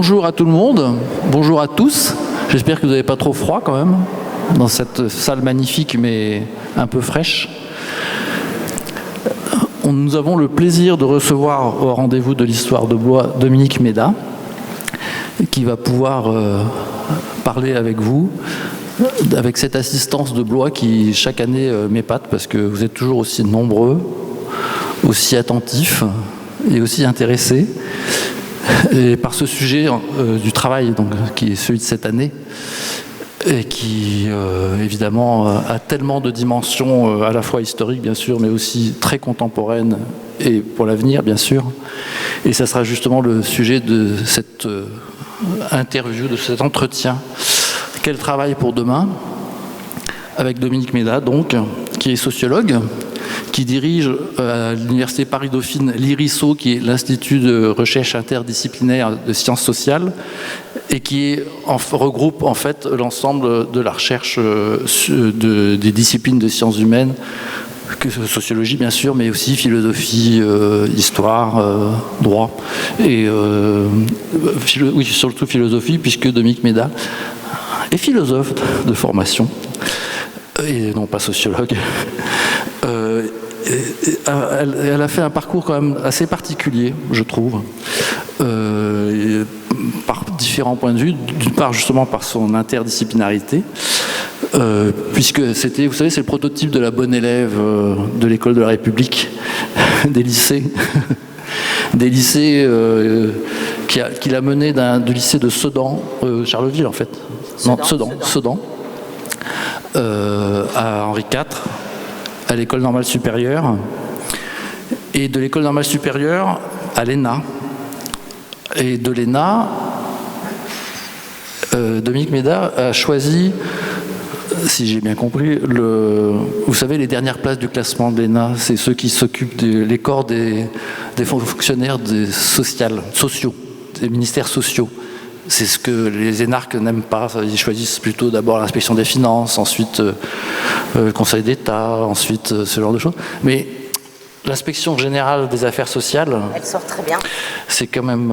Bonjour à tout le monde, bonjour à tous. J'espère que vous n'avez pas trop froid quand même, dans cette salle magnifique mais un peu fraîche. Nous avons le plaisir de recevoir au rendez-vous de l'histoire de Blois Dominique Méda, qui va pouvoir parler avec vous, avec cette assistance de Blois qui chaque année m'épate parce que vous êtes toujours aussi nombreux, aussi attentifs et aussi intéressés. Et par ce sujet du travail, donc, qui est celui de cette année, et qui évidemment a tellement de dimensions à la fois historiques bien sûr, mais aussi très contemporaines et pour l'avenir bien sûr. Et ça sera justement le sujet de cette interview, de cet entretien. Quel travail pour demain? Avec Dominique Méda, donc, qui est sociologue, qui dirige à l'Université Paris-Dauphine l'IRISO, qui est l'Institut de recherche interdisciplinaire de sciences sociales, et qui regroupe en fait l'ensemble de la recherche des disciplines de sciences humaines, que sociologie bien sûr, mais aussi philosophie, histoire, droit, et oui, surtout philosophie, puisque Dominique Méda est philosophe de formation, et non pas sociologue. Elle a fait un parcours quand même assez particulier, je trouve, par différents points de vue. D'une part, justement, par son interdisciplinarité, puisque c'était, vous savez, c'est le prototype de la bonne élève de l'école de la République, des lycées. Des lycées qu'il a mené du lycée de Sedan, Charleville en fait. Sedan, à Henri IV, à l'école normale supérieure, et de l'école normale supérieure à l'ENA. Et de l'ENA, Dominique Méda a choisi, si j'ai bien compris, vous savez, les dernières places du classement de l'ENA, c'est ceux qui s'occupent des corps des fonctionnaires sociaux, des ministères sociaux. C'est ce que les énarques n'aiment pas. Ils choisissent plutôt d'abord l'inspection des finances, ensuite le Conseil d'État, ensuite ce genre de choses. Mais l'inspection générale des affaires sociales, elle sort très bien. C'est quand même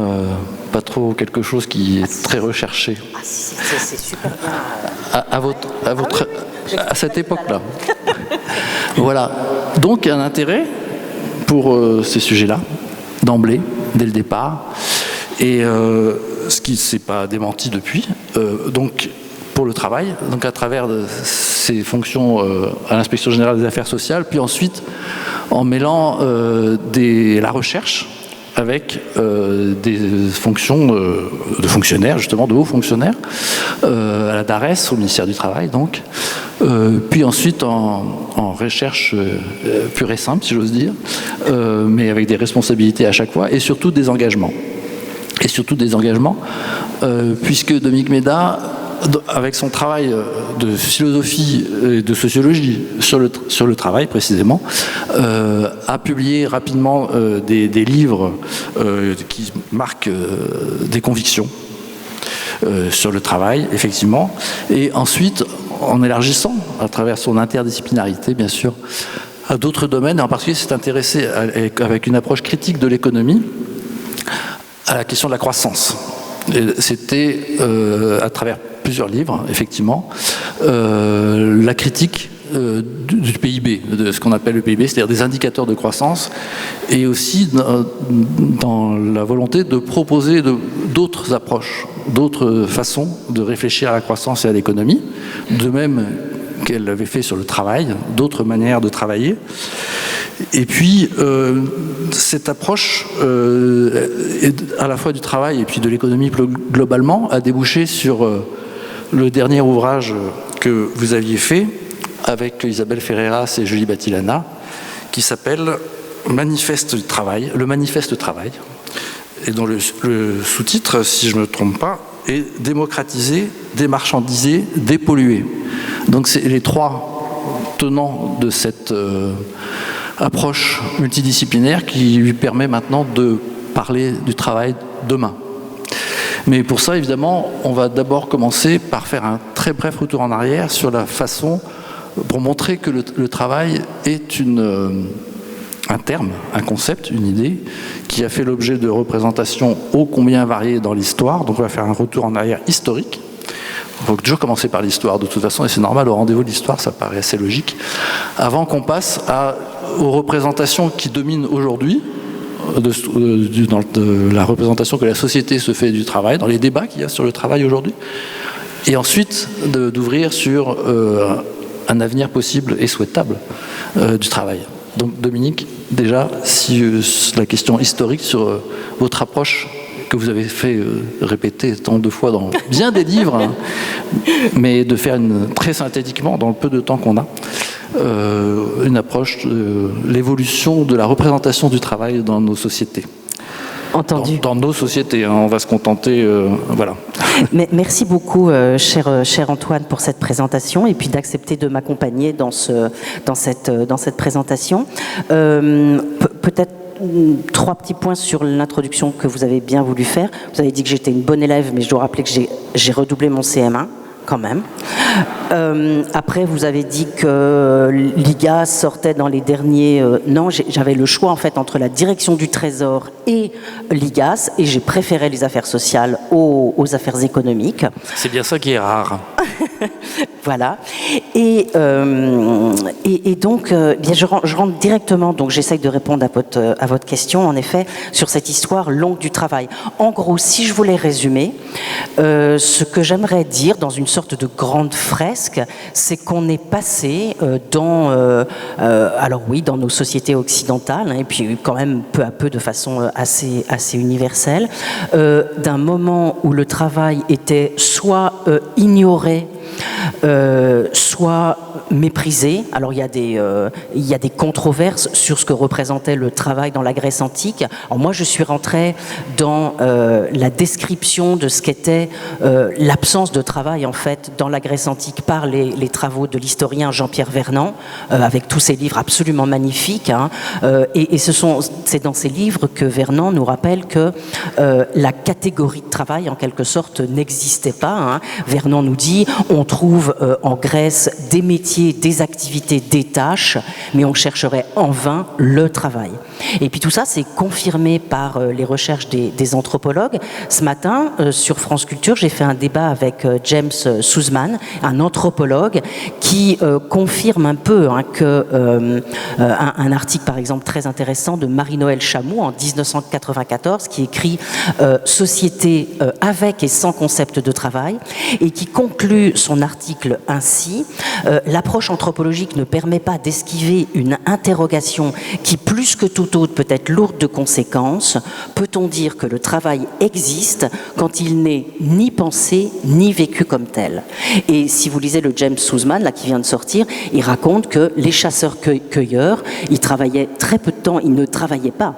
pas trop quelque chose qui est très recherché. C'est super bien. À cette époque-là. Voilà. Donc un intérêt pour ces sujets-là, d'emblée, dès le départ. Et ce qui ne s'est pas démenti depuis, donc pour le travail, donc à travers ses fonctions à l'inspection générale des affaires sociales, puis ensuite en mêlant la recherche avec des fonctions de fonctionnaires, justement de hauts fonctionnaires, à la DARES, au ministère du Travail, donc, puis ensuite en recherche pure et simple, si j'ose dire, mais avec des responsabilités à chaque fois, et surtout des engagements. Puisque Dominique Méda, avec son travail de philosophie et de sociologie sur le travail précisément, a publié rapidement des livres qui marquent des convictions sur le travail, effectivement, et ensuite, en élargissant, à travers son interdisciplinarité, bien sûr, à d'autres domaines, et en particulier s'est intéressé avec une approche critique de l'économie, à la question de la croissance. C'était à travers plusieurs livres, effectivement, la critique du PIB, de ce qu'on appelle le PIB, c'est-à-dire des indicateurs de croissance, et aussi dans la volonté de proposer d'autres approches, d'autres façons de réfléchir à la croissance et à l'économie, de même qu'elle l'avait fait sur le travail, d'autres manières de travailler. Et puis, cette approche, à la fois du travail et puis de l'économie globalement, a débouché sur le dernier ouvrage que vous aviez fait avec Isabelle Ferreras et Julie Battilana, qui s'appelle le Manifeste Travail, et dont le sous-titre, si je ne me trompe pas, est « Démocratiser, démarchandiser, dépolluer ». Donc c'est les trois tenants de cette approche multidisciplinaire qui lui permet maintenant de parler du travail demain. Mais pour ça, évidemment, on va d'abord commencer par faire un très bref retour en arrière sur la façon, pour montrer que le travail est un terme, un concept, une idée, qui a fait l'objet de représentations ô combien variées dans l'histoire. Donc on va faire un retour en arrière historique. Il faut toujours commencer par l'histoire de toute façon, et c'est normal, au rendez-vous de l'histoire, ça paraît assez logique. Avant qu'on passe aux représentations qui dominent aujourd'hui, de la représentation que la société se fait du travail, dans les débats qu'il y a sur le travail aujourd'hui, et ensuite d'ouvrir sur un avenir possible et souhaitable du travail. Donc Dominique, déjà, si la question historique sur votre approche que vous avez fait répéter tant de fois dans bien des livres, hein, mais de faire très synthétiquement, dans le peu de temps qu'on a, une approche de l'évolution de la représentation du travail dans nos sociétés. Entendu. Dans nos sociétés, hein, on va se contenter, voilà. Mais merci beaucoup, cher Antoine, pour cette présentation et puis d'accepter de m'accompagner dans cette présentation. Peut-être 3 petits points sur l'introduction que vous avez bien voulu faire. Vous avez dit que j'étais une bonne élève, mais je dois rappeler que j'ai redoublé mon CM1. Quand même. Après, vous avez dit que l'IGA sortait dans les derniers... non, j'avais le choix en fait entre la direction du Trésor et l'IGAS, et j'ai préféré les affaires sociales aux affaires économiques. C'est bien ça qui est rare. Voilà. Et donc, bien, je rentre directement, donc j'essaye de répondre à votre question, en effet, sur cette histoire longue du travail. En gros, si je voulais résumer, ce que j'aimerais dire dans une sorte de grande fresque, c'est qu'on est passé alors oui, dans nos sociétés occidentales, hein, et puis quand même peu à peu de façon assez universelle, d'un moment où le travail était soit ignoré, soit méprisé. Alors il y a des controverses sur ce que représentait le travail dans la Grèce antique. Alors moi je suis rentrée dans la description de ce qu'était l'absence de travail en fait dans la Grèce antique par les travaux de l'historien Jean-Pierre Vernant, avec tous ses livres absolument magnifiques, hein. Et c'est dans ces livres que Vernant nous rappelle que la catégorie de travail en quelque sorte n'existait pas, hein. Vernant nous dit on trouve en Grèce des métiers, des activités, des tâches, mais on chercherait en vain le travail. Et puis tout ça, c'est confirmé par les recherches des anthropologues. Ce matin, sur France Culture, j'ai fait un débat avec James Suzman, un anthropologue, qui confirme un peu un article, par exemple, très intéressant de Marie-Noëlle Chamou en 1994, qui écrit « Société avec et sans concept de travail » et qui conclut son article ainsi « L'approche anthropologique ne permet pas d'esquiver une interrogation qui, plus que tout autre, peut être lourde de conséquences. Peut-on dire que le travail existe quand il n'est ni pensé ni vécu comme tel ?» Et si vous lisez le James Suzman, là, qui vient de sortir, il raconte que les chasseurs-cueilleurs, ils travaillaient très peu de temps, ils ne travaillaient pas.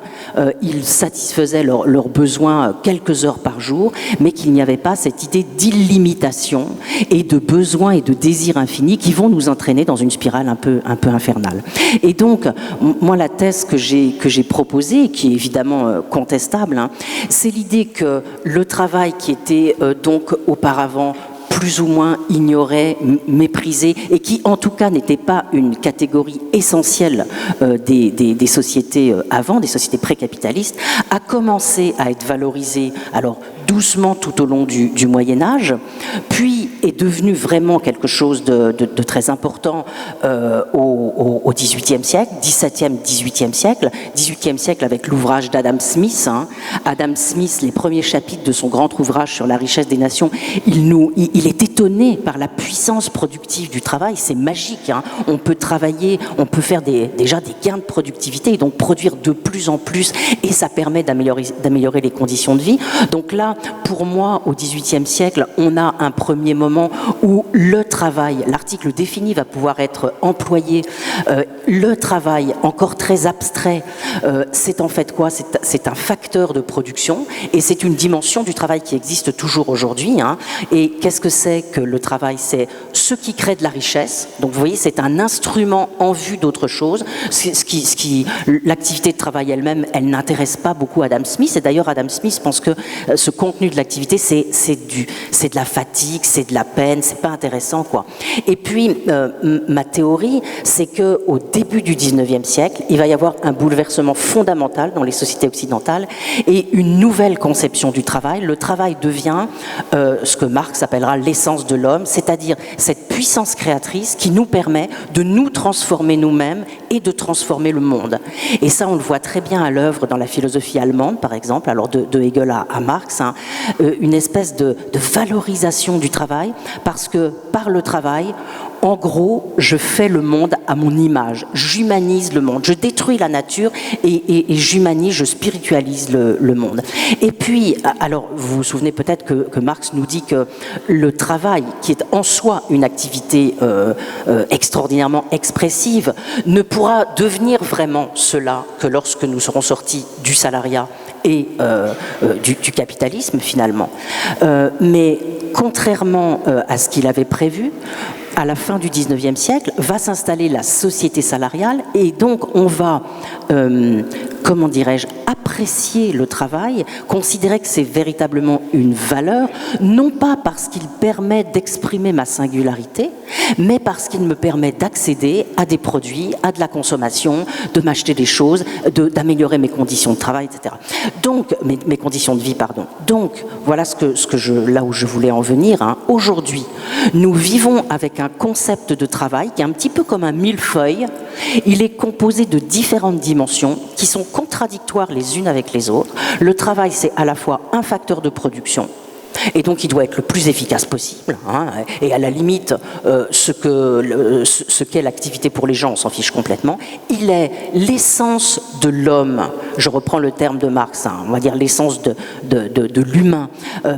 Ils satisfaisaient leurs besoins quelques heures par jour, mais qu'il n'y avait pas cette idée d'illimitation et de besoins et de désirs infinis qui vont nous entraîner dans une spirale un peu infernale. Et donc, moi, la thèse que j'ai proposée, qui est évidemment contestable, hein, c'est l'idée que le travail qui était donc auparavant plus ou moins ignoré, méprisé, et qui en tout cas n'était pas une catégorie essentielle des sociétés avant, des sociétés précapitalistes, a commencé à être valorisé, alors doucement tout au long du Moyen-Âge, puis est devenu vraiment quelque chose de très important au XVIIIe siècle, XVIIe, XVIIIe siècle, XVIIIe siècle avec l'ouvrage d'Adam Smith. Hein. Adam Smith, les premiers chapitres de son grand ouvrage sur la richesse des nations, il est étonné par la puissance productive du travail. C'est magique. Hein. On peut travailler, on peut faire déjà des gains de productivité et donc produire de plus en plus, et ça permet d'améliorer les conditions de vie. Donc là, pour moi, au XVIIIe siècle, on a un premier moment où le travail, l'article défini va pouvoir être employé. Le travail, encore très abstrait, c'est en fait quoi ? C'est un facteur de production et c'est une dimension du travail qui existe toujours aujourd'hui. Hein. Et qu'est-ce que c'est sait que le travail, c'est ce qui crée de la richesse. Donc vous voyez, c'est un instrument en vue d'autre chose. L'activité de travail elle-même, elle n'intéresse pas beaucoup Adam Smith. Et d'ailleurs, Adam Smith pense que ce contenu de l'activité, c'est de la fatigue, c'est de la peine, c'est pas intéressant, quoi. Et puis, ma théorie, c'est qu'au début du 19e siècle, il va y avoir un bouleversement fondamental dans les sociétés occidentales et une nouvelle conception du travail. Le travail devient ce que Marx appellera l'essence de l'homme, c'est-à-dire cette puissance créatrice qui nous permet de nous transformer nous-mêmes et de transformer le monde. Et ça, on le voit très bien à l'œuvre dans la philosophie allemande, par exemple, alors de Hegel à Marx, hein, une espèce de valorisation du travail, parce que par le travail, en gros, je fais le monde à mon image, j'humanise le monde, je détruis la nature et j'humanise, je spiritualise le monde. Et puis, alors, vous vous souvenez peut-être que Marx nous dit que le travail, qui est en soi une activité extraordinairement expressive, ne pourra devenir vraiment cela que lorsque nous serons sortis du salariat et du capitalisme, finalement. Mais contrairement à ce qu'il avait prévu, à la fin du 19e siècle, va s'installer la société salariale et donc on va, comment dirais-je, apprécier le travail, considérer que c'est véritablement une valeur, non pas parce qu'il permet d'exprimer ma singularité, mais parce qu'il me permet d'accéder à des produits, à de la consommation, de m'acheter des choses, d'améliorer mes conditions de travail, etc. Donc, mes conditions de vie, pardon. Donc, voilà là où je voulais en venir. Hein. Aujourd'hui, nous vivons avec un concept de travail qui est un petit peu comme un millefeuille. Il est composé de différentes dimensions qui sont contradictoires les unes avec les autres. Le travail, c'est à la fois un facteur de production, et donc il doit être le plus efficace possible, hein, et à la limite, ce qu'est l'activité pour les gens, on s'en fiche complètement. Il est l'essence de l'homme, je reprends le terme de Marx, hein, on va dire l'essence de l'humain,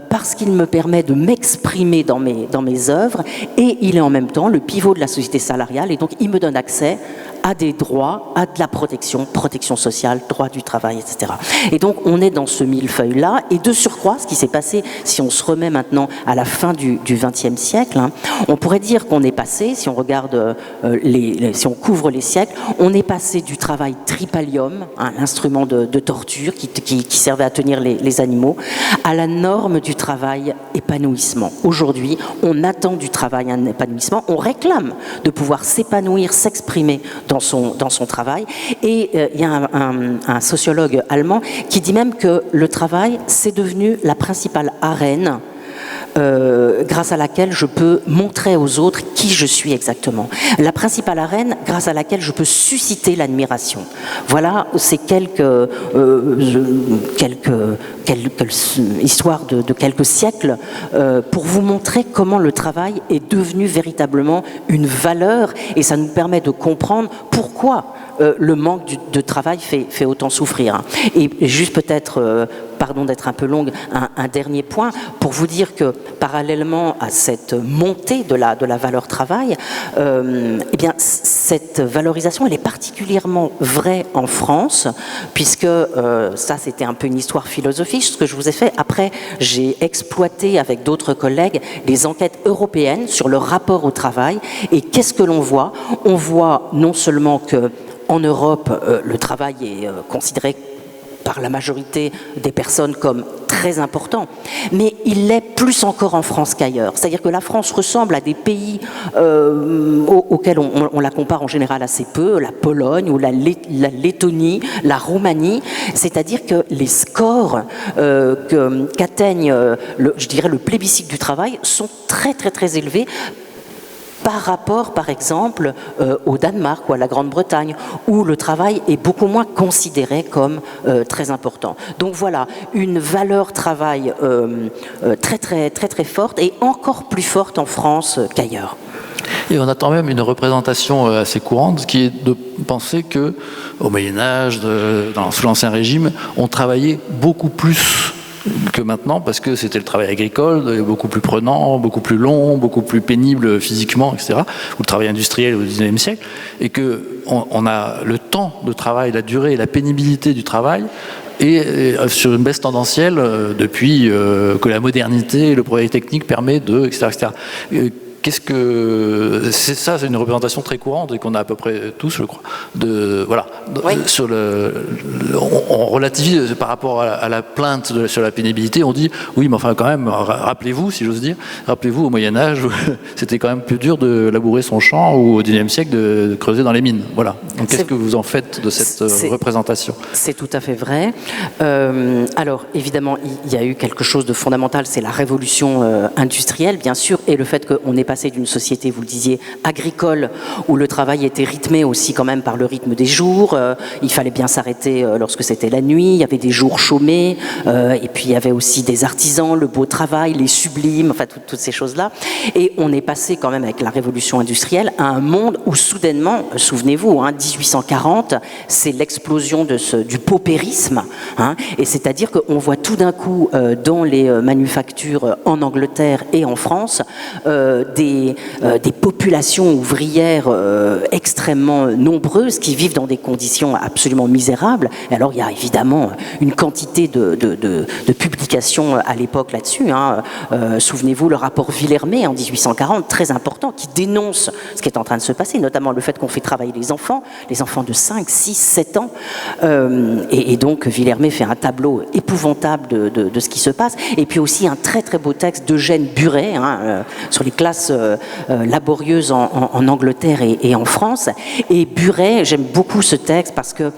parce qu'il me permet de m'exprimer dans mes œuvres, et il est en même temps le pivot de la société salariale, et donc il me donne accès à des droits, à de la protection sociale, droit du travail, etc. Et donc on est dans ce millefeuille-là, et de surcroît, ce qui s'est passé, si on se remet maintenant à la fin du XXe siècle, hein, on pourrait dire qu'on est passé, si on regarde, si on couvre les siècles, on est passé du travail tripalium, hein, l'instrument de torture qui servait à tenir les animaux, à la norme du travail épanouissement. Aujourd'hui, on attend du travail un épanouissement, on réclame de pouvoir s'épanouir, s'exprimer dans son travail. Et il y a un sociologue allemand qui dit même que le travail, c'est devenu la principale arène grâce à laquelle je peux montrer aux autres qui je suis exactement. La principale arène grâce à laquelle je peux susciter l'admiration. Voilà, c'est quelques histoires de quelques siècles pour vous montrer comment le travail est devenu véritablement une valeur, et ça nous permet de comprendre pourquoi le manque de travail fait autant souffrir. Et juste peut-être, pardon d'être un peu longue, un dernier point pour vous dire que parallèlement à cette montée de la valeur travail, eh bien cette valorisation elle est particulièrement vraie en France, puisque ça c'était un peu une histoire philosophique ce que je vous ai fait. Après j'ai exploité avec d'autres collègues les enquêtes européennes sur le rapport au travail, et qu'est-ce que l'on voit? On voit non seulement que en Europe, le travail est considéré par la majorité des personnes comme très important, mais il l'est plus encore en France qu'ailleurs. C'est-à-dire que la France ressemble à des pays auxquels on la compare en général assez peu, la Pologne ou la Lettonie, la Roumanie, c'est-à-dire que les scores qu'atteignent, je dirais, le plébiscite du travail sont très très très élevés par rapport, par exemple, au Danemark ou à la Grande-Bretagne, où le travail est beaucoup moins considéré comme très important. Donc voilà, une valeur travail très très très très forte, et encore plus forte en France qu'ailleurs. Et on attend même une représentation assez courante qui est de penser que, au Moyen-Âge, sous l'Ancien Régime, on travaillait beaucoup plus que maintenant, parce que c'était le travail agricole, beaucoup plus prenant, beaucoup plus long, beaucoup plus pénible physiquement, etc., ou le travail industriel au XIXe siècle, et qu'on a le temps de travail, la durée et la pénibilité du travail et sur une baisse tendancielle depuis que la modernité et le progrès technique permet de, etc. etc. Qu'est-ce que c'est ça? C'est une représentation très courante et qu'on a à peu près tous, je crois. Voilà. Oui. Sur on relativise par rapport à la plainte sur la pénibilité. On dit oui, mais enfin quand même, rappelez-vous, si j'ose dire, rappelez-vous au Moyen Âge, où c'était quand même plus dur de labourer son champ ou au XIXe siècle de creuser dans les mines. Voilà. Donc qu'est-ce que vous en faites de cette représentation? C'est tout à fait vrai. Alors évidemment, il y a eu quelque chose de fondamental, c'est la révolution industrielle, bien sûr, et le fait qu'on est passé d'une société, vous le disiez, agricole, où le travail était rythmé aussi quand même par le rythme des jours. Il fallait bien s'arrêter lorsque c'était la nuit, il y avait des jours chômés, et puis il y avait aussi des artisans, le beau travail, les sublimes, enfin toutes ces choses-là. Et on est passé quand même avec la révolution industrielle à un monde où soudainement, souvenez-vous, 1840, c'est l'explosion du paupérisme, et c'est-à-dire qu'on voit tout d'un coup dans les manufactures en Angleterre et en France des populations ouvrières extrêmement nombreuses qui vivent dans des conditions absolument misérables. Et alors il y a évidemment une quantité de publications à l'époque là-dessus. Souvenez-vous le rapport Villermé en 1840, très important, qui dénonce ce qui est en train de se passer, notamment le fait qu'on fait travailler les enfants de 5, 6, 7 ans. Et donc Villermé fait un tableau épouvantable de ce qui se passe. Et puis aussi un très très beau texte d'Eugène Buret sur les classes laborieuses en Angleterre et en France. Et Buret, j'aime beaucoup ce texte parce que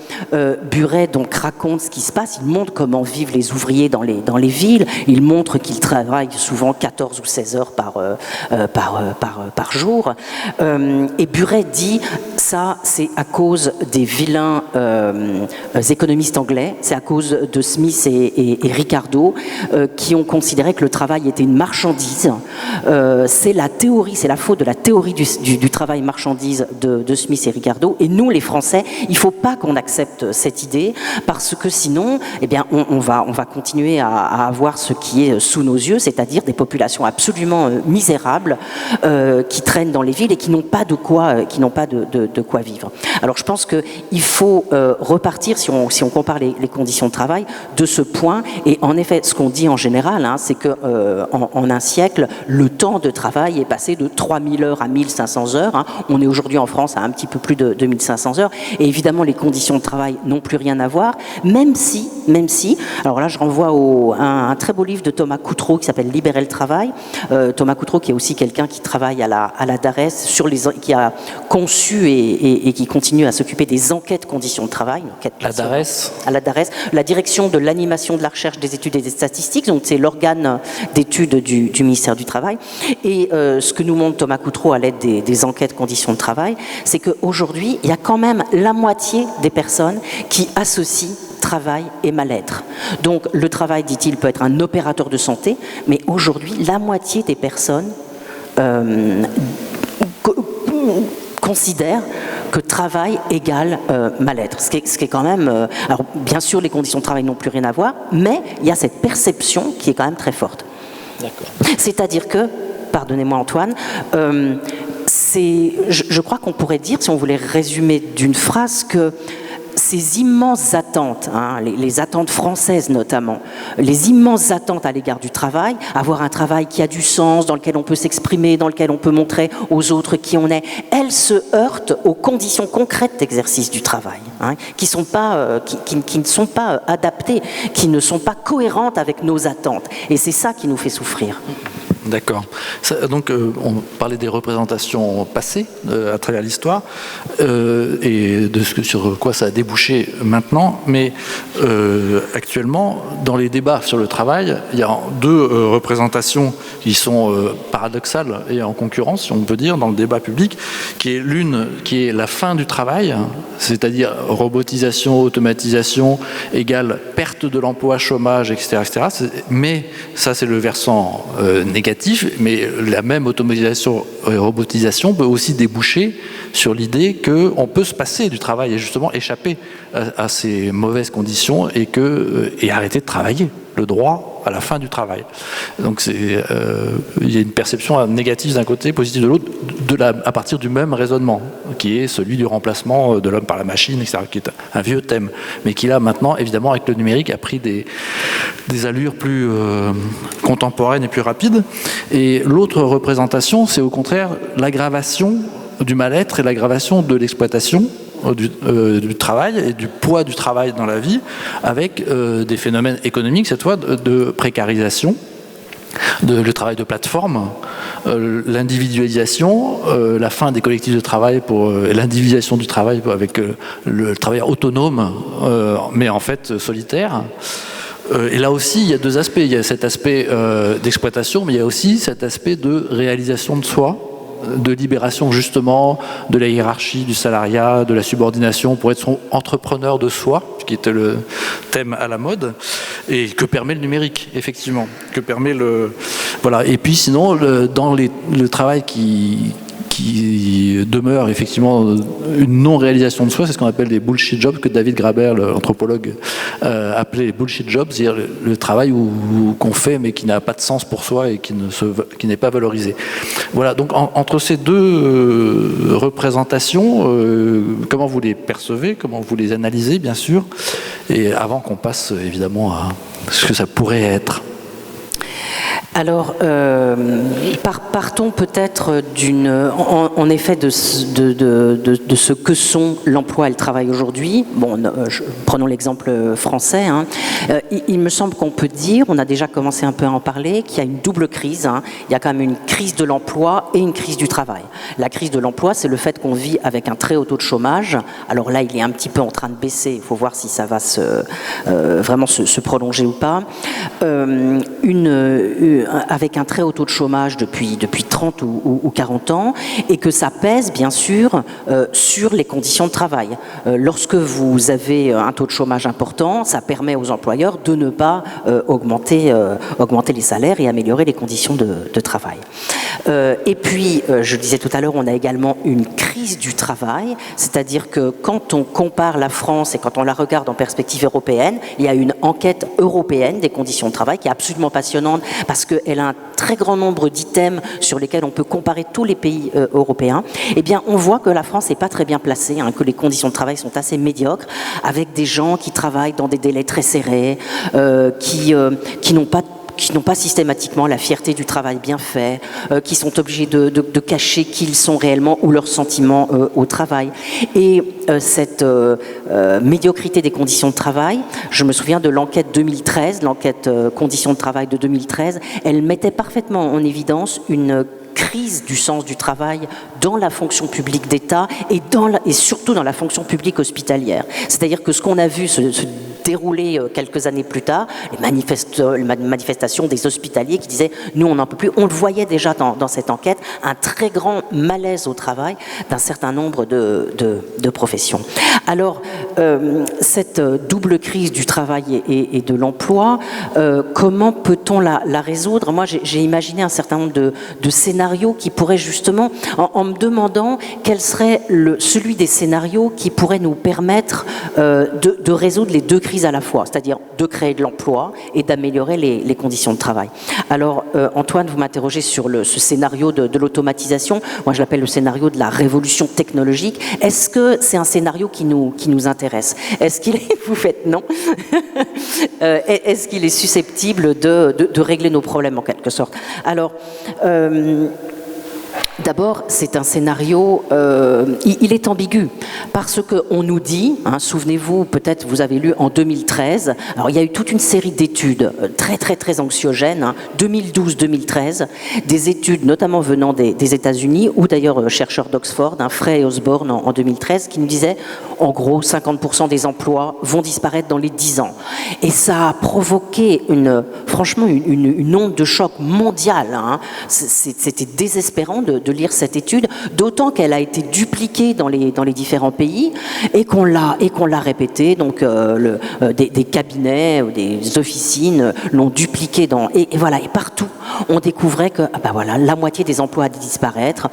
Buret donc raconte ce qui se passe, il montre comment vivent les ouvriers dans les villes, il montre qu'ils travaillent souvent 14 ou 16 heures par jour. Et Buret dit, ça c'est à cause des vilains économistes anglais, c'est à cause de Smith et Ricardo qui ont considéré que le travail était une marchandise. C'est la théorie, c'est la faute de la théorie du travail marchandise de Smith et Ricardo. Et nous, les Français, il ne faut pas qu'on accepte cette idée parce que sinon, eh bien, on va continuer à avoir ce qui est sous nos yeux, c'est-à-dire des populations absolument misérables qui traînent dans les villes et qui n'ont pas de quoi vivre. Alors, je pense qu'il faut repartir, si on compare les conditions de travail, de ce point. Et en effet, ce qu'on dit en général, c'est que en un siècle, le temps de travail est passé de 3000 heures à 1500 heures. On est aujourd'hui en France à un petit peu plus de 2500 heures. Et évidemment, les conditions de travail n'ont plus rien à voir, même si, alors là, je renvoie à un très beau livre de Thomas Coutreau qui s'appelle Libérer le travail. Thomas Coutreau, qui est aussi quelqu'un qui travaille à la DARES, qui a conçu et qui continue à s'occuper des enquêtes conditions de travail. La DARES. À la DARES, la direction de l'animation de la recherche, des études et des statistiques, donc c'est l'organe d'études du ministère du Travail. Et ce que nous montre Thomas Coutreau à l'aide des enquêtes conditions de travail, c'est qu'aujourd'hui, il y a quand même la moitié des personnes qui associent travail et mal-être. Donc le travail, dit-il, peut être un opérateur de santé, mais aujourd'hui, la moitié des personnes considèrent que travail égale mal-être. Ce qui est quand même... alors bien sûr, les conditions de travail n'ont plus rien à voir, mais il y a cette perception qui est quand même très forte. D'accord. C'est-à-dire que, pardonnez-moi Antoine, je crois qu'on pourrait dire, si on voulait résumer d'une phrase, que ces immenses attentes, les attentes françaises notamment, les immenses attentes à l'égard du travail, avoir un travail qui a du sens, dans lequel on peut s'exprimer, dans lequel on peut montrer aux autres qui on est, elles se heurtent aux conditions concrètes d'exercice du travail, qui ne sont pas adaptées, qui ne sont pas cohérentes avec nos attentes. Et c'est ça qui nous fait souffrir. D'accord. Donc, on parlait des représentations passées à travers l'histoire et sur quoi ça a débouché maintenant. Mais actuellement, dans les débats sur le travail, il y a deux représentations qui sont paradoxales et en concurrence, si on peut dire, dans le débat public, qui est l'une qui est la fin du travail, c'est-à-dire robotisation, automatisation égale perte de l'emploi, chômage, etc., etc. Mais ça, c'est le versant négatif. Mais la même automatisation et robotisation peut aussi déboucher sur l'idée qu'on peut se passer du travail et justement échapper à ces mauvaises conditions et arrêter de travailler. le droit à la fin du travail. Donc il y a une perception négative d'un côté, positive de l'autre, à partir du même raisonnement, qui est celui du remplacement de l'homme par la machine, etc., qui est un vieux thème, mais qui là maintenant, évidemment, avec le numérique, a pris des allures plus contemporaines et plus rapides. Et l'autre représentation, c'est au contraire l'aggravation du mal-être et l'aggravation de l'exploitation du travail et du poids du travail dans la vie, avec des phénomènes économiques, cette fois, de précarisation, le travail de plateforme, l'individualisation, la fin des collectifs de travail pour l'individualisation du travail avec le travailleur autonome, mais en fait solitaire. Et là aussi, il y a deux aspects. Il y a cet aspect d'exploitation, mais il y a aussi cet aspect de réalisation de soi, de libération justement de la hiérarchie, du salariat, de la subordination, pour être son entrepreneur de soi, qui était le thème à la mode, et que permet le numérique, effectivement, que permet le... Voilà. Et puis sinon, dans le travail qui demeure effectivement une non-réalisation de soi, c'est ce qu'on appelle des bullshit jobs, que David Graeber, l'anthropologue, appelait les bullshit jobs, c'est-à-dire le travail qu'on fait mais qui n'a pas de sens pour soi et qui n'est pas valorisé. Voilà, donc entre ces deux représentations, comment vous les percevez, comment vous les analysez, bien sûr, et avant qu'on passe évidemment à ce que ça pourrait être. Alors, partons peut-être en effet de ce que sont l'emploi et le travail aujourd'hui. Bon, prenons l'exemple français. Hein. Il me semble qu'on peut dire, on a déjà commencé un peu à en parler, qu'il y a une double crise. Hein. Il y a quand même une crise de l'emploi et une crise du travail. La crise de l'emploi, c'est le fait qu'on vit avec un très haut taux de chômage. Alors là, il est un petit peu en train de baisser. Il faut voir si ça va vraiment se prolonger ou pas. Avec un très haut taux de chômage depuis 30 ou 40 ans, et que ça pèse bien sûr sur les conditions de travail. Lorsque vous avez un taux de chômage important, ça permet aux employeurs de ne pas augmenter les salaires et améliorer les conditions de travail. Et puis, je le disais tout à l'heure, on a également une crise du travail, c'est-à-dire que quand on compare la France et quand on la regarde en perspective européenne, il y a une enquête européenne des conditions de travail qui est absolument passionnante parce qu'elle a un très grand nombre d'items sur lesquels on peut comparer tous les pays européens. Eh bien, on voit que la France n'est pas très bien placée, hein, que les conditions de travail sont assez médiocres, avec des gens qui travaillent dans des délais très serrés, qui n'ont pas systématiquement la fierté du travail bien fait, qui sont obligés de cacher qui ils sont réellement ou leurs sentiments au travail. Et cette médiocrité des conditions de travail, je me souviens de l'enquête 2013, l'enquête conditions de travail de 2013, elle mettait parfaitement en évidence une crise du sens du travail dans la fonction publique d'État et surtout dans la fonction publique hospitalière. C'est-à-dire que ce qu'on a vu se dérouler quelques années plus tard, les manifestations des hospitaliers qui disaient « nous on n'en peut plus », on le voyait déjà dans cette enquête, un très grand malaise au travail d'un certain nombre de professions. Alors, cette double crise du travail et de l'emploi, comment peut-on la résoudre ? Moi, j'ai imaginé un certain nombre de scénarios qui pourraient justement, en me demandant quel serait celui des scénarios qui pourraient nous permettre de résoudre les deux crises à la fois, c'est-à-dire de créer de l'emploi et d'améliorer les conditions de travail. Alors, Antoine, vous m'interrogez sur ce scénario de l'automatisation. Moi, je l'appelle le scénario de la révolution technologique. Est-ce que c'est un scénario qui nous intéresse ? Est-ce qu'il est... Vous faites non. Est-ce qu'il est susceptible de régler nos problèmes, en quelque sorte ? Alors... D'abord, c'est un scénario, il est ambigu, parce qu'on nous dit, hein, souvenez-vous, peut-être vous avez lu en 2013, alors il y a eu toute une série d'études très très très anxiogènes, hein, 2012-2013, des études notamment venant des États-Unis, ou d'ailleurs chercheurs d'Oxford, hein, Frey et Osborne en 2013, qui nous disaient, en gros, 50% des emplois vont disparaître dans les 10 ans. Et ça a provoqué franchement une onde de choc mondiale, hein. C'était désespérant de de lire cette étude, d'autant qu'elle a été dupliquée dans les différents pays et qu'on l'a répétée. Donc des cabinets ou des officines l'ont dupliquée et voilà, et partout on découvrait que voilà, la moitié des emplois a disparaître.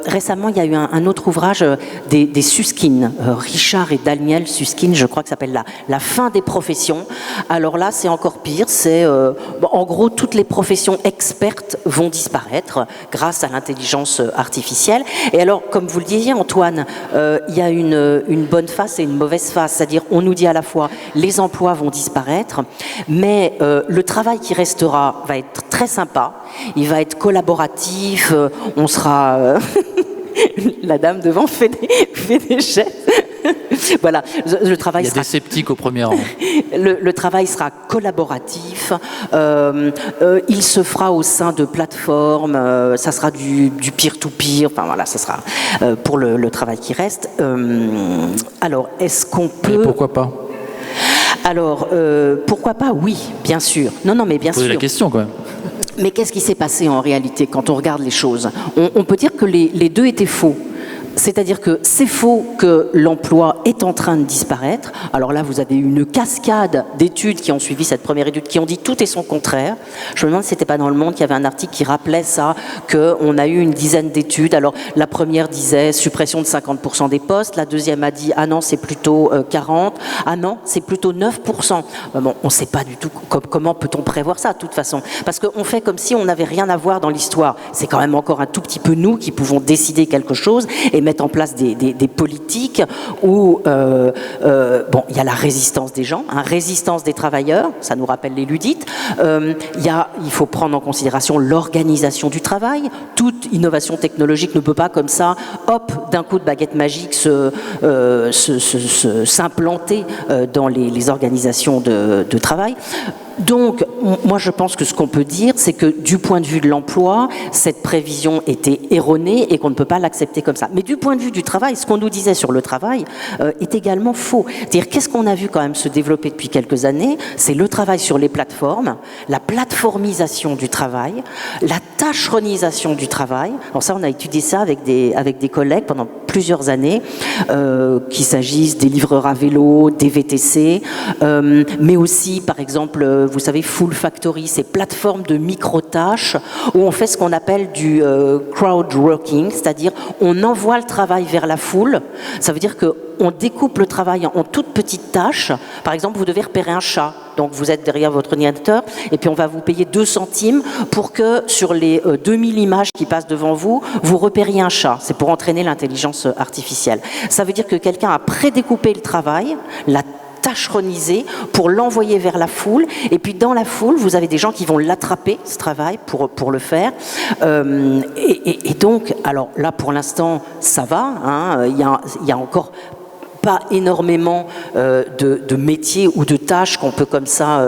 Récemment, il y a eu un autre ouvrage des Susskind, Richard et Daniel Susskind, je crois que ça s'appelle la fin des professions. Alors là, c'est encore pire. C'est en gros, toutes les professions expertes vont disparaître grâce à l'intelligence artificielle. Et alors, comme vous le disiez, Antoine, il y a une bonne face et une mauvaise face. C'est-à-dire, on nous dit à la fois les emplois vont disparaître, mais le travail qui restera va être très sympa. Il va être collaboratif. On sera la dame devant fait des chaises. Voilà, le travail sera... Il y a des sceptiques au premier rang. Le travail sera collaboratif, il se fera au sein de plateformes, ça sera du peer-to-peer, enfin voilà, ça sera pour le travail qui reste. Alors, est-ce qu'on peut... Et pourquoi pas? Alors, pourquoi pas? Oui, bien sûr. Non, mais bien sûr. Posez la question, quand même. Mais qu'est-ce qui s'est passé en réalité quand on regarde les choses? On peut dire que les deux étaient faux. C'est-à-dire que c'est faux que l'emploi est en train de disparaître. Alors là, vous avez une cascade d'études qui ont suivi cette première étude, qui ont dit tout et son contraire. Je me demande si c'était pas dans Le Monde qu'il y avait un article qui rappelait ça, qu'on a eu une dizaine d'études. Alors la première disait suppression de 50% des postes, la deuxième a dit ah non, c'est plutôt 40, ah non, c'est plutôt 9%. Bon, on ne sait pas du tout comment peut-on prévoir ça de toute façon, parce qu'on fait comme si on n'avait rien à voir dans l'histoire. C'est quand même encore un tout petit peu nous qui pouvons décider quelque chose et mettre en place des politiques où il y a la résistance des gens, résistance des travailleurs, ça nous rappelle les Ludites. Il faut prendre en considération l'organisation du travail. Toute innovation technologique ne peut pas comme ça, hop, d'un coup de baguette magique s'implanter dans les organisations de travail. Donc, moi je pense que ce qu'on peut dire, c'est que du point de vue de l'emploi, cette prévision était erronée et qu'on ne peut pas l'accepter comme ça. Mais du point de vue du travail, ce qu'on nous disait sur le travail est également faux. C'est-à-dire, qu'est-ce qu'on a vu quand même se développer depuis quelques années? C'est le travail sur les plateformes, la plateformisation du travail, la tâcheronisation du travail. Alors ça, on a étudié ça avec des collègues pendant plusieurs années, qu'il s'agisse des livreurs à vélo, des VTC, mais aussi, par exemple, vous savez, Full Factory, ces plateformes de micro-tâches où on fait ce qu'on appelle du crowd working, c'est-à-dire on envoie le travail vers la foule. Ça veut dire qu'on découpe le travail en toutes petites tâches. Par exemple, vous devez repérer un chat. Donc vous êtes derrière votre ordinateur et puis on va vous payer 2 centimes pour que sur les 2000 images qui passent devant vous, vous repériez un chat. C'est pour entraîner l'intelligence artificielle. Ça veut dire que quelqu'un a prédécoupé le travail, l'a tâcheronisé pour l'envoyer vers la foule, et puis dans la foule vous avez des gens qui vont l'attraper, ce travail, pour le faire, et donc, alors là pour l'instant ça va, il y a encore pas énormément de métiers ou de tâches qu'on peut comme ça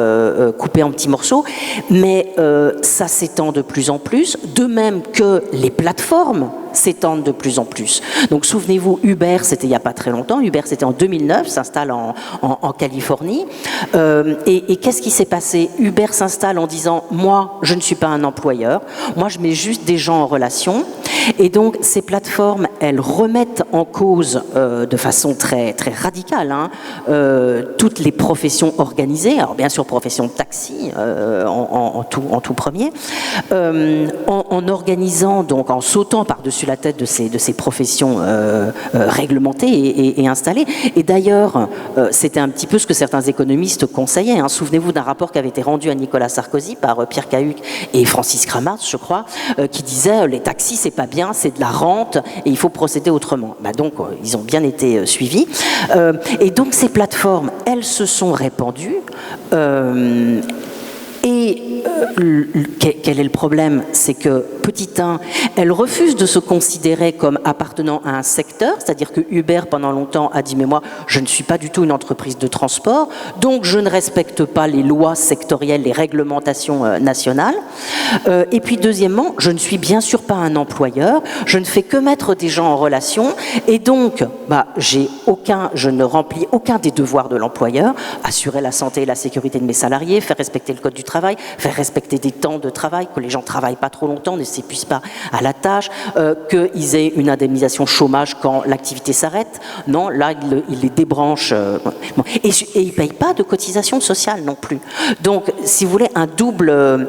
couper en petits morceaux, mais ça s'étend de plus en plus, de même que les plateformes s'étendent de plus en plus. Donc souvenez-vous, Uber, c'était il n'y a pas très longtemps, Uber c'était en 2009, s'installe en Californie, et qu'est-ce qui s'est passé? Uber s'installe en disant « moi, je ne suis pas un employeur, moi je mets juste des gens en relation », et donc ces plateformes, elles remettent en cause de façon très, très radicale toutes les professions organisées, alors bien sûr profession de taxi en tout premier, en organisant, donc en sautant par-dessus la tête de ces professions réglementées et installées. Et d'ailleurs, c'était un petit peu ce que certains économistes conseillaient. Souvenez-vous d'un rapport qui avait été rendu à Nicolas Sarkozy par Pierre Cahuc et Francis Kramarz, je crois, qui disait les taxis, c'est pas bien, c'est de la rente et il faut procéder autrement. Donc, ils ont bien été suivis. Et donc, ces plateformes, elles se sont répandues. Quel est le problème? C'est que, petit 1, elles refusent de se considérer comme appartenant à un secteur, c'est-à-dire que Uber, pendant longtemps, a dit « mais moi, je ne suis pas du tout une entreprise de transport, donc je ne respecte pas les lois sectorielles, les réglementations nationales. Et puis, deuxièmement, je ne suis bien sûr pas un employeur, je ne fais que mettre des gens en relation, et donc, je ne remplis aucun des devoirs de l'employeur, assurer la santé et la sécurité de mes salariés, faire respecter le code du travail, faire respecter des temps de travail, que les gens ne travaillent pas trop longtemps, ne s'épuisent pas à la tâche, qu'ils aient une indemnisation chômage quand l'activité s'arrête. Non, là, ils les débranchent. Et ils ne payent pas de cotisation sociale non plus. Donc, si vous voulez, un double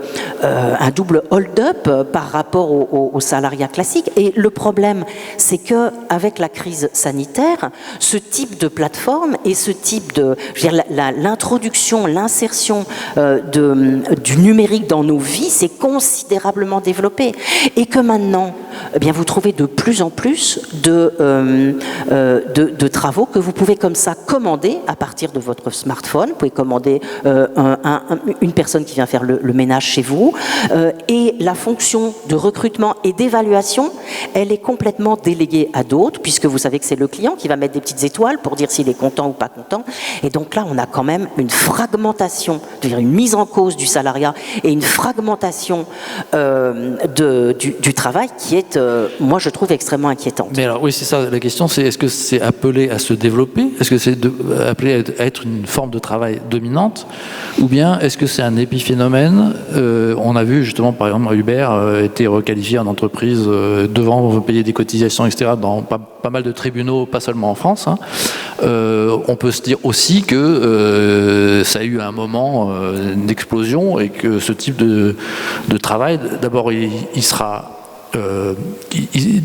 hold-up par rapport au salariat classique. Et le problème, c'est qu'avec la crise sanitaire, ce type de plateforme et ce type de... Je veux dire, l'introduction, l'insertion du numérique dans nos vies s'est considérablement développée. Et que maintenant, eh bien, vous trouvez de plus en plus de travaux que vous pouvez comme ça commander à partir de votre smartphone. Vous pouvez commander une personne qui vient faire le ménage chez vous. Et la fonction de recrutement et d'évaluation, elle est complètement déléguée à d'autres, puisque vous savez que c'est le client qui va mettre des petites étoiles pour dire s'il est content ou pas content. Et donc là, on a quand même une fragmentation, c'est-à-dire une mise en cause du salariat et une fragmentation du travail qui est, moi, je trouve extrêmement inquiétante. Mais alors, oui, c'est ça, la question, c'est est-ce que c'est appelé à se développer? Est-ce que c'est appelé à être une forme de travail dominante? Ou bien est-ce que c'est un épiphénomène? On a vu justement, par exemple, Uber a été requalifié en entreprise devant payer des cotisations, etc., dans pas mal de tribunaux, pas seulement en France. Hein. On peut se dire aussi que ça a eu un moment d'explosion et que ce type de travail, d'abord, il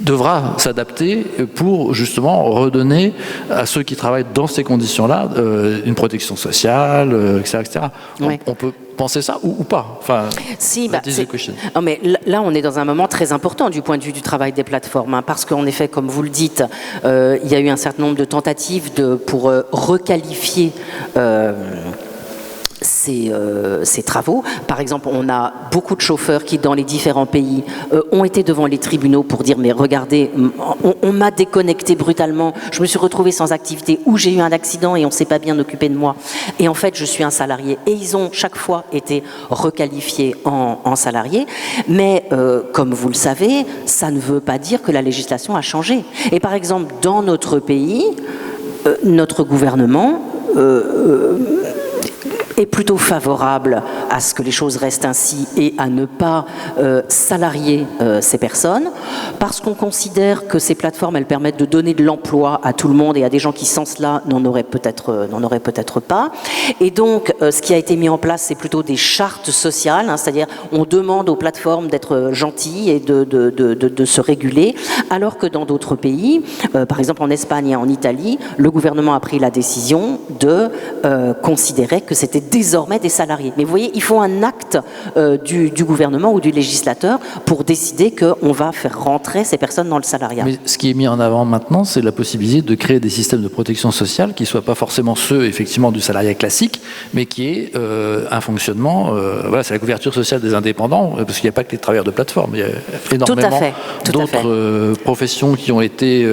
devra s'adapter pour justement redonner à ceux qui travaillent dans ces conditions-là une protection sociale, etc. etc. Oui. On peut penser ça ou pas? Enfin, si, non, mais là, on est dans un moment très important du point de vue du travail des plateformes, hein, parce qu'en effet, comme vous le dites, il y a eu un certain nombre de tentatives pour requalifier ces travaux. Par exemple, on a beaucoup de chauffeurs qui, dans les différents pays, ont été devant les tribunaux pour dire « mais regardez, on m'a déconnecté brutalement, je me suis retrouvé sans activité, ou j'ai eu un accident et on ne s'est pas bien occupé de moi, et en fait, je suis un salarié. » Et ils ont chaque fois été requalifiés en salariés. Mais, comme vous le savez, ça ne veut pas dire que la législation a changé. Et par exemple, dans notre pays, notre gouvernement est plutôt favorable à ce que les choses restent ainsi et à ne pas salarier ces personnes, parce qu'on considère que ces plateformes, elles permettent de donner de l'emploi à tout le monde et à des gens qui, sans cela, n'en auraient peut-être pas. Et donc, ce qui a été mis en place, c'est plutôt des chartes sociales, hein, c'est-à-dire on demande aux plateformes d'être gentilles et de se réguler, alors que dans d'autres pays, par exemple en Espagne et en Italie, le gouvernement a pris la décision de considérer que c'était désormais des salariés. Mais vous voyez, il faut un acte du gouvernement ou du législateur pour décider qu'on va faire rentrer ces personnes dans le salariat. Mais ce qui est mis en avant maintenant, c'est la possibilité de créer des systèmes de protection sociale qui ne soient pas forcément ceux, effectivement, du salariat classique, mais qui aient un fonctionnement... voilà, c'est la couverture sociale des indépendants, parce qu'il n'y a pas que les travailleurs de plateforme. Il y a énormément d'autres professions qui ont été...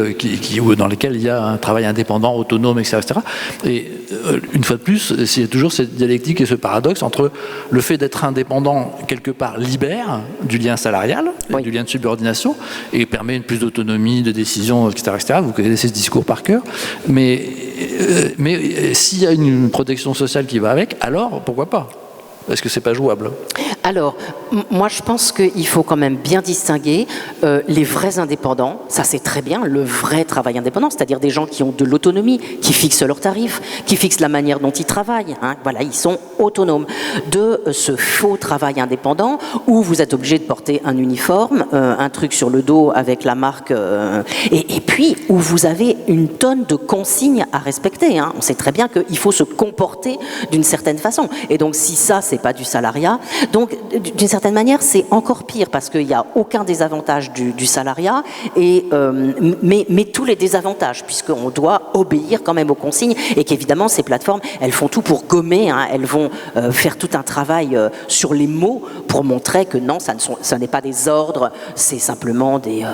dans lesquelles il y a un travail indépendant, autonome, etc. etc. Et une fois de plus, il y a toujours cette dialectique et ce paradoxe entre le fait d'être indépendant, quelque part, libère du lien salarial, oui, du lien de subordination, et permet une plus d'autonomie, de décision, etc., etc. Vous connaissez ce discours par cœur. Mais s'il y a une protection sociale qui va avec, alors pourquoi pas? Est-ce que c'est pas jouable? Alors, moi je pense qu'il faut quand même bien distinguer les vrais indépendants, ça c'est très bien, le vrai travail indépendant, c'est-à-dire des gens qui ont de l'autonomie, qui fixent leurs tarifs, qui fixent la manière dont ils travaillent, hein, voilà, ils sont autonomes, de ce faux travail indépendant où vous êtes obligé de porter un uniforme, un truc sur le dos avec la marque, et puis où vous avez une tonne de consignes à respecter, hein. On sait très bien qu'il faut se comporter d'une certaine façon, et donc si ça c'est pas du salariat, donc d'une certaine manière c'est encore pire parce qu'il n'y a aucun désavantage du salariat, mais tous les désavantages puisqu'on doit obéir quand même aux consignes et qu'évidemment ces plateformes elles font tout pour gommer, hein, elles vont faire tout un travail sur les mots pour montrer que non, ça n'est pas des ordres, c'est simplement des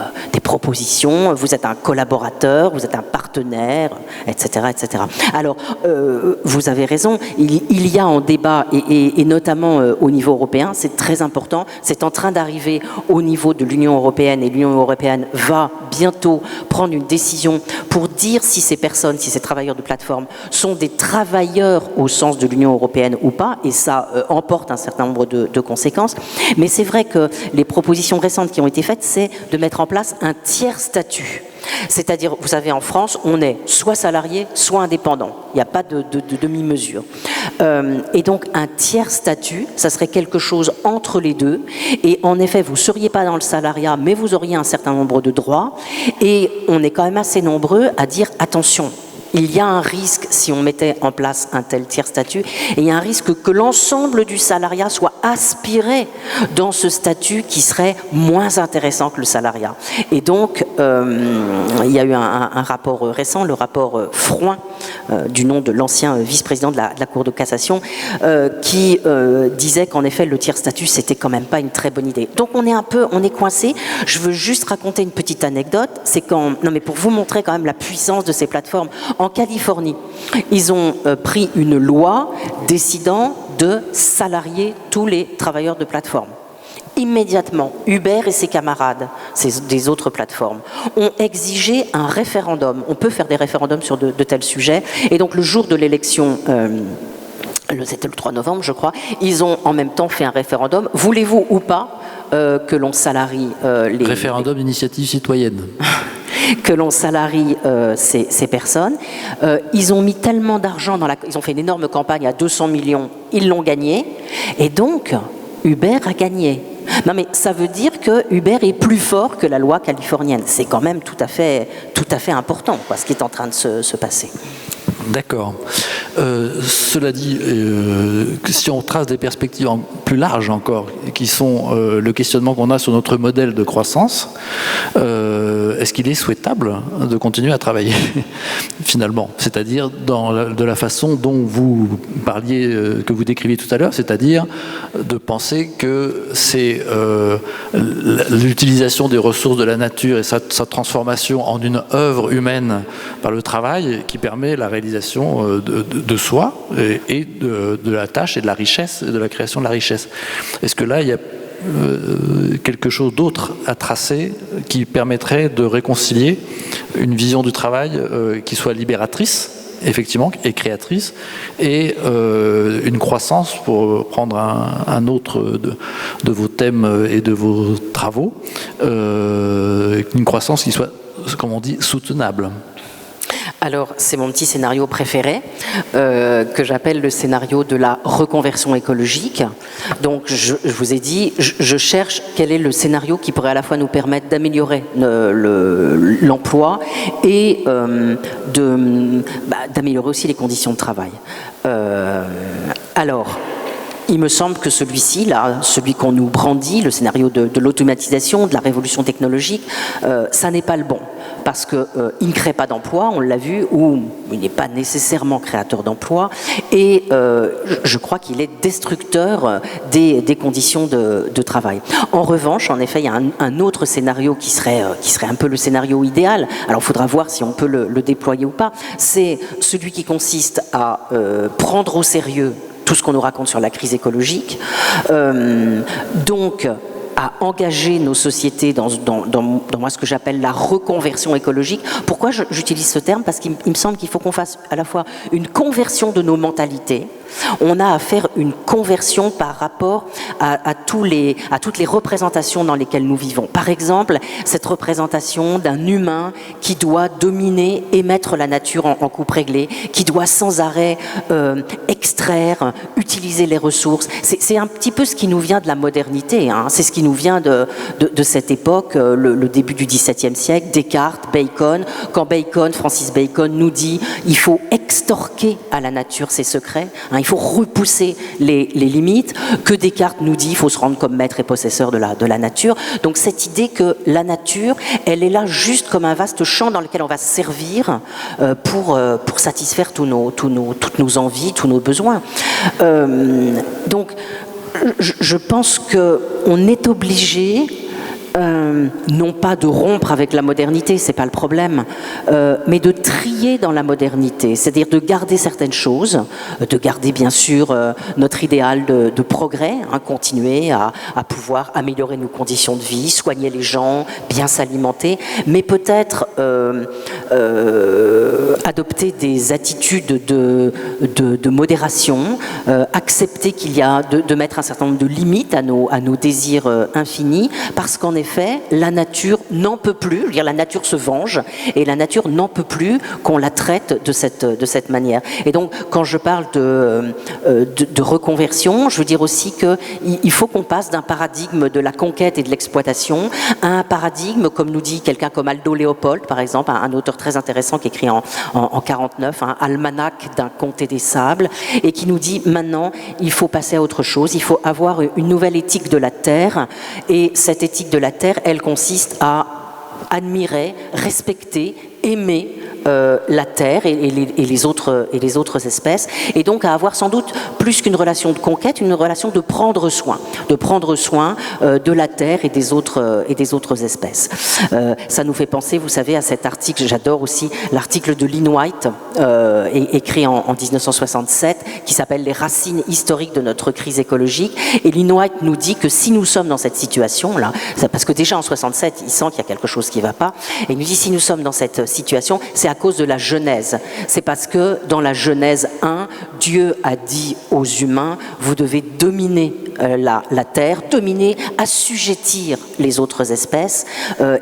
propositions, vous êtes un collaborateur, vous êtes un partenaire, etc. etc. Alors vous avez raison, il y a en débat et notamment au niveau européen, c'est très important, c'est en train d'arriver au niveau de l'Union européenne et l'Union européenne va bientôt prendre une décision pour dire si ces personnes, si ces travailleurs de plateforme sont des travailleurs au sens de l'Union européenne ou pas, et ça emporte un certain nombre de conséquences. Mais c'est vrai que les propositions récentes qui ont été faites, c'est de mettre en place un tiers statut. C'est-à-dire, vous savez, en France, on est soit salarié, soit indépendant. Il n'y a pas de demi-mesure. Et donc, un tiers statut, ça serait quelque chose entre les deux. Et en effet, vous ne seriez pas dans le salariat, mais vous auriez un certain nombre de droits. Et on est quand même assez nombreux à dire, attention, il y a un risque, si on mettait en place un tel tiers statut, et il y a un risque que l'ensemble du salariat soit aspiré dans ce statut qui serait moins intéressant que le salariat. Et donc, il y a eu un rapport récent, le rapport Froin, du nom de l'ancien vice-président de la Cour de cassation, qui disait qu'en effet, le tiers statut, c'était quand même pas une très bonne idée. Donc, on est coincé. Je veux juste raconter une petite anecdote. C'est non mais pour vous montrer quand même la puissance de ces plateformes. En Californie, ils ont pris une loi décidant de salarier tous les travailleurs de plateforme. Immédiatement, Uber et ses camarades, des autres plateformes, ont exigé un référendum. On peut faire des référendums sur de tels sujets. Et donc, le jour de l'élection, c'était le 3 novembre, je crois, ils ont en même temps fait un référendum. Voulez-vous ou pas que l'on salarie les... Référendum d'initiative citoyenne. Que l'on salarie ces personnes. Ils ont mis tellement d'argent ils ont fait une énorme campagne à 200 millions, ils l'ont gagné, et donc Uber a gagné. Non mais ça veut dire que Uber est plus fort que la loi californienne. C'est quand même tout à fait important, quoi, ce qui est en train de se passer. D'accord. Cela dit, si on trace des perspectives plus larges encore, qui sont le questionnement qu'on a sur notre modèle de croissance, est-ce qu'il est souhaitable de continuer à travailler finalement? C'est-à-dire de la façon dont vous parliez, que vous décriviez tout à l'heure, c'est-à-dire de penser que c'est l'utilisation des ressources de la nature et sa transformation en une œuvre humaine par le travail qui permet la réalisation de soi et de la tâche et de la richesse, et de la création de la richesse. Est-ce que là, il y a quelque chose d'autre à tracer qui permettrait de réconcilier une vision du travail qui soit libératrice, effectivement, et créatrice, et une croissance, pour prendre un autre de vos thèmes et de vos travaux, une croissance qui soit, comme on dit, soutenable? Alors, c'est mon petit scénario préféré, que j'appelle le scénario de la reconversion écologique. Donc, je vous ai dit, je cherche quel est le scénario qui pourrait à la fois nous permettre d'améliorer l'emploi et d'améliorer aussi les conditions de travail. Alors, il me semble que celui-ci, là, celui qu'on nous brandit, le scénario de l'automatisation, de la révolution technologique, ça n'est pas le bon. Parce qu'il ne crée pas d'emploi, on l'a vu, ou il n'est pas nécessairement créateur d'emploi, et je crois qu'il est destructeur des conditions de travail. En revanche, en effet, il y a un autre scénario qui serait un peu le scénario idéal, alors il faudra voir si on peut le déployer ou pas, c'est celui qui consiste à prendre au sérieux tout ce qu'on nous raconte sur la crise écologique, donc à engager nos sociétés dans moi ce que j'appelle la reconversion écologique. Pourquoi j'utilise ce terme? Parce qu'il me semble qu'il faut qu'on fasse à la fois une conversion de nos mentalités. On a à faire une conversion par rapport à toutes les représentations dans lesquelles nous vivons. Par exemple, cette représentation d'un humain qui doit dominer et mettre la nature en coupe réglée, qui doit sans arrêt extraire, utiliser les ressources. C'est un petit peu ce qui nous vient de la modernité, hein. C'est ce qui nous vient de cette époque, le début du XVIIe siècle, Descartes, Bacon. Quand Francis Bacon nous dit il faut extorquer à la nature ses secrets, hein, il faut repousser les limites, que Descartes nous dit il faut se rendre comme maître et possesseur de la nature. Donc cette idée que la nature, elle est là juste comme un vaste champ dans lequel on va se servir pour satisfaire toutes nos envies, tous nos besoins. Donc je pense qu'on est obligé non pas de rompre avec la modernité, c'est pas le problème, mais de trier dans la modernité, c'est-à-dire de garder certaines choses, de garder bien sûr notre idéal de progrès, hein, continuer à pouvoir améliorer nos conditions de vie, soigner les gens, bien s'alimenter, mais peut-être adopter des attitudes de modération, accepter qu'il y a de mettre un certain nombre de limites à nos désirs infinis, parce qu'en effet, la nature n'en peut plus, je veux dire, la nature se venge, et la nature n'en peut plus qu'on la traite de cette manière. Et donc, quand je parle de reconversion, je veux dire aussi qu'il faut qu'on passe d'un paradigme de la conquête et de l'exploitation à un paradigme, comme nous dit quelqu'un comme Aldo Leopold, par exemple, un auteur très intéressant qui écrit en 49, un almanach d'un comté des sables, et qui nous dit maintenant, il faut passer à autre chose, il faut avoir une nouvelle éthique de la terre, et cette éthique de la terre, elle consiste à admirer, respecter, aimer la Terre et les autres espèces, et donc à avoir sans doute plus qu'une relation de conquête, une relation de prendre soin de la Terre et des autres espèces. Ça nous fait penser, vous savez, à cet article, j'adore aussi l'article de Lynn White, écrit en 1967, qui s'appelle « Les racines historiques de notre crise écologique ». Et Lynn White nous dit que si nous sommes dans cette situation-là, parce que déjà en 67, il sent qu'il y a quelque chose qui ne va pas, et il nous dit si nous sommes dans cette situation, c'est à cause de la Genèse. C'est parce que dans la Genèse 1, Dieu a dit aux humains, vous devez dominer la terre, dominer, assujettir les autres espèces,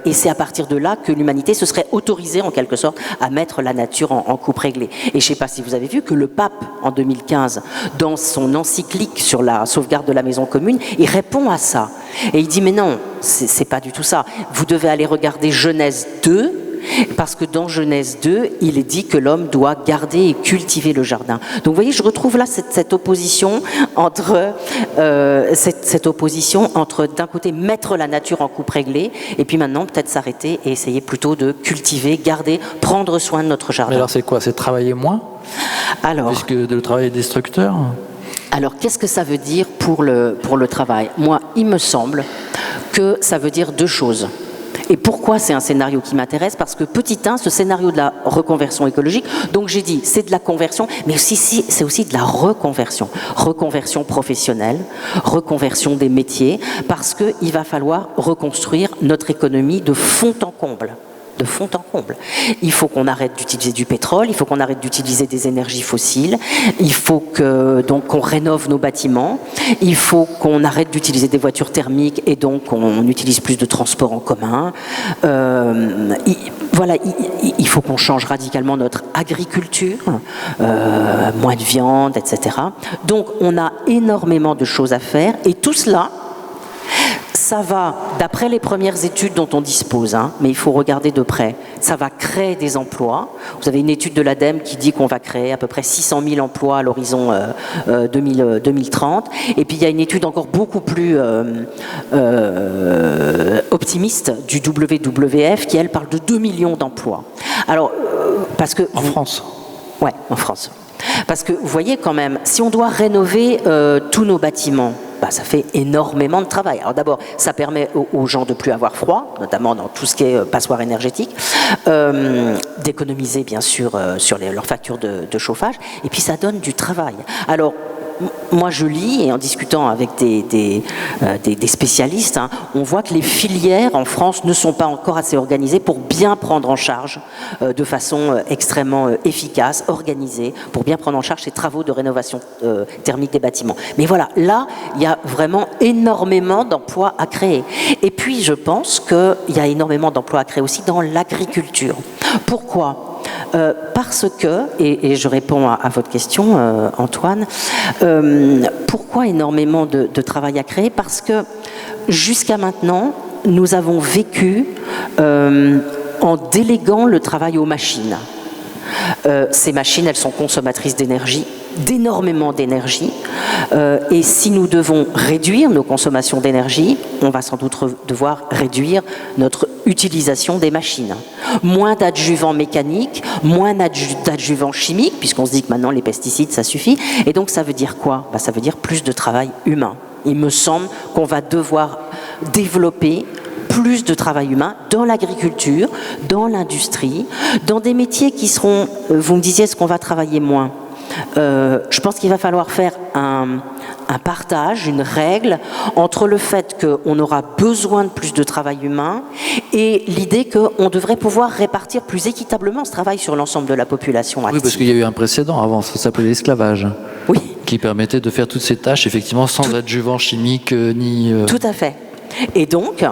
et c'est à partir de là que l'humanité se serait autorisée en quelque sorte à mettre la nature en coupe réglée. Et je ne sais pas si vous avez vu que le pape en 2015, dans son encyclique sur la sauvegarde de la maison commune, il répond à ça. Et il dit mais non, c'est pas du tout ça. Vous devez aller regarder Genèse 2, parce que dans Genèse 2, il est dit que l'homme doit garder et cultiver le jardin. Donc vous voyez, je retrouve là cette opposition entre d'un côté mettre la nature en coupe réglée, et puis maintenant peut-être s'arrêter et essayer plutôt de cultiver, garder, prendre soin de notre jardin. Mais alors c'est quoi? C'est travailler moins? Alors, puisque le travail est destructeur? Alors, qu'est-ce que ça veut dire pour le travail? Moi, il me semble que ça veut dire deux choses. Et pourquoi c'est un scénario qui m'intéresse? Parce que petit 1, ce scénario de la reconversion écologique, donc j'ai dit, c'est de la conversion, mais aussi, c'est aussi de la reconversion. Reconversion professionnelle, reconversion des métiers, parce qu'il va falloir reconstruire notre économie de fond en comble. De fond en comble. Il faut qu'on arrête d'utiliser du pétrole, il faut qu'on arrête d'utiliser des énergies fossiles, il faut qu'on rénove nos bâtiments, il faut qu'on arrête d'utiliser des voitures thermiques et donc qu'on utilise plus de transports en commun. Il faut qu'on change radicalement notre agriculture, moins de viande, etc. Donc on a énormément de choses à faire, et tout cela, ça va, d'après les premières études dont on dispose, mais il faut regarder de près, ça va créer des emplois. Vous avez une étude de l'ADEME qui dit qu'on va créer à peu près 600 000 emplois à l'horizon 2030. Et puis il y a une étude encore beaucoup plus optimiste du WWF qui, elle, parle de 2 millions d'emplois. Alors, parce que... En France? Ouais, en France. Parce que vous voyez quand même, si on doit rénover tous nos bâtiments, ça fait énormément de travail. Alors d'abord, ça permet aux gens de ne plus avoir froid, notamment dans tout ce qui est passoire énergétique, d'économiser bien sûr sur leurs factures de chauffage, et puis ça donne du travail. Alors, moi je lis, et en discutant avec des spécialistes, on voit que les filières en France ne sont pas encore assez organisées pour bien prendre en charge de façon extrêmement efficace, organisée, pour bien prendre en charge ces travaux de rénovation thermique des bâtiments. Mais voilà, là, il y a vraiment énormément d'emplois à créer. Et puis je pense qu'il y a énormément d'emplois à créer aussi dans l'agriculture. Pourquoi ? Parce que, et je réponds à votre question, Antoine, pourquoi énormément de travail à créer? Parce que jusqu'à maintenant, nous avons vécu en déléguant le travail aux machines. Ces machines, elles sont consommatrices d'énergie, d'énormément d'énergie, et si nous devons réduire nos consommations d'énergie, on va sans doute devoir réduire notre utilisation des machines. Moins d'adjuvants mécaniques, moins d'adjuvants chimiques, puisqu'on se dit que maintenant les pesticides ça suffit, et donc ça veut dire quoi? Ça veut dire plus de travail humain. Il me semble qu'on va devoir développer plus de travail humain dans l'agriculture, dans l'industrie, dans des métiers qui seront, vous me disiez, est-ce qu'on va travailler moins ? Je pense qu'il va falloir faire un partage, une règle entre le fait qu'on aura besoin de plus de travail humain et l'idée qu'on devrait pouvoir répartir plus équitablement ce travail sur l'ensemble de la population active. Oui, parce qu'il y a eu un précédent avant, ça s'appelait l'esclavage. Oui. Qui permettait de faire toutes ces tâches, effectivement, sans adjuvant chimique ni... Tout à fait. Et donc,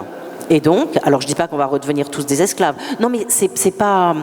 alors je ne dis pas qu'on va redevenir tous des esclaves. Non, mais c'est pas...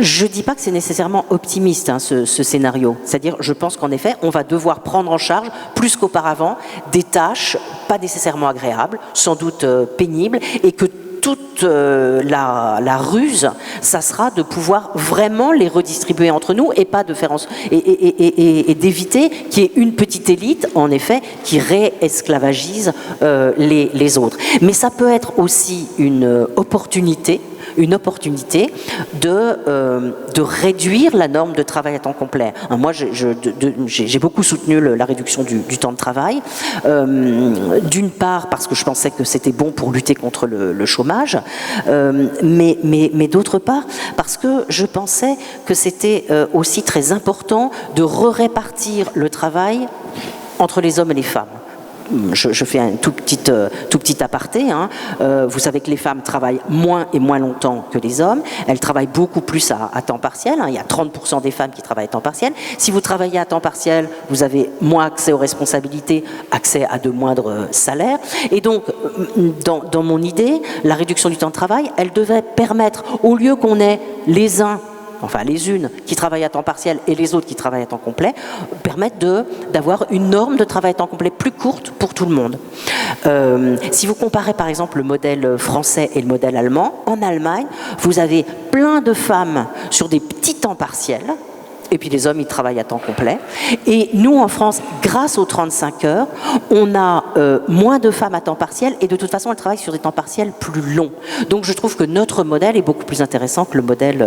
Je ne dis pas que c'est nécessairement optimiste, hein, ce scénario. C'est-à-dire, je pense qu'en effet, on va devoir prendre en charge, plus qu'auparavant, des tâches pas nécessairement agréables, sans doute pénibles, et que toute la ruse, ça sera de pouvoir vraiment les redistribuer entre nous et pas de faire et d'éviter qu'il y ait une petite élite, en effet, qui réesclavagise les autres. Mais ça peut être aussi une opportunité de réduire la norme de travail à temps complet. Moi, j'ai beaucoup soutenu la réduction du temps de travail, d'une part parce que je pensais que c'était bon pour lutter contre le chômage, mais d'autre part parce que je pensais que c'était aussi très important de répartir le travail entre les hommes et les femmes. Je fais un tout petit aparté. Hein. Vous savez que les femmes travaillent moins et moins longtemps que les hommes. Elles travaillent beaucoup plus à temps partiel. Hein. Il y a 30% des femmes qui travaillent à temps partiel. Si vous travaillez à temps partiel, vous avez moins accès aux responsabilités, accès à de moindres salaires. Et donc, dans mon idée, la réduction du temps de travail, elle devait permettre, au lieu qu'on ait les uns, enfin les unes qui travaillent à temps partiel et les autres qui travaillent à temps complet, permettent d'avoir une norme de travail à temps complet plus courte pour tout le monde. Si vous comparez par exemple le modèle français et le modèle allemand, en Allemagne, vous avez plein de femmes sur des petits temps partiels, et puis les hommes, ils travaillent à temps complet. Et nous, en France, grâce aux 35 heures, on a moins de femmes à temps partiel, et de toute façon, elles travaillent sur des temps partiels plus longs. Donc je trouve que notre modèle est beaucoup plus intéressant que le modèle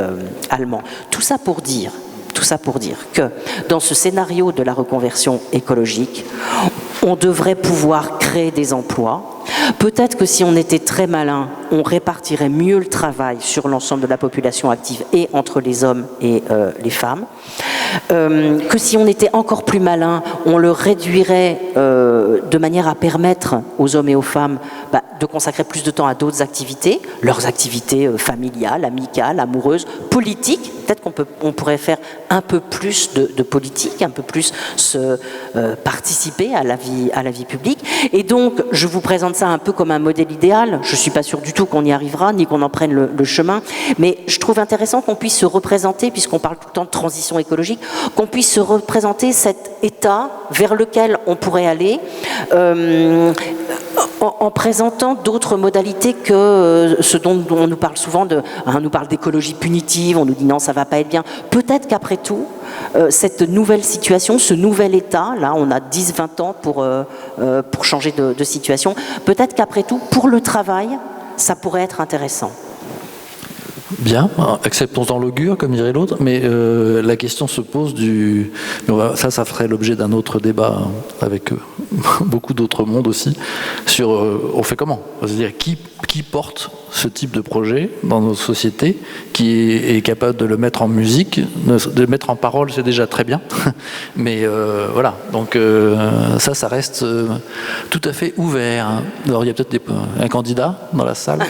allemand. Tout ça pour dire que dans ce scénario de la reconversion écologique, on devrait pouvoir créer des emplois. Peut-être que si on était très malin, on répartirait mieux le travail sur l'ensemble de la population active et entre les hommes et les femmes. Que si on était encore plus malin, on le réduirait de manière à permettre aux hommes et aux femmes de consacrer plus de temps à d'autres activités, leurs activités familiales, amicales, amoureuses, politiques. Peut-être qu'on pourrait faire un peu plus de politique, un peu plus participer à la vie publique. Et donc, je vous présente ça un peu comme un modèle idéal. Je ne suis pas sûre du tout qu'on y arrivera, ni qu'on en prenne le chemin. Mais je trouve intéressant qu'on puisse se représenter, puisqu'on parle tout le temps de transition écologique, qu'on puisse se représenter cet état vers lequel on pourrait aller, en présentant d'autres modalités que ce dont on nous parle souvent. On nous parle d'écologie punitive, on nous dit non, ça va pas être bien. Peut-être qu'après tout, cette nouvelle situation, ce nouvel état, là on a 10-20 ans pour changer de situation, peut-être qu'après tout, pour le travail, ça pourrait être intéressant. Bien, acceptons-en l'augure, comme dirait l'autre, mais la question se pose ça ferait l'objet d'un autre débat avec beaucoup d'autres mondes aussi, sur on fait comment ? C'est-à-dire qui porte ce type de projet dans nos sociétés, qui est capable de le mettre en musique, de le mettre en parole, c'est déjà très bien, mais voilà, donc ça reste tout à fait ouvert. Alors il y a peut-être un candidat dans la salle.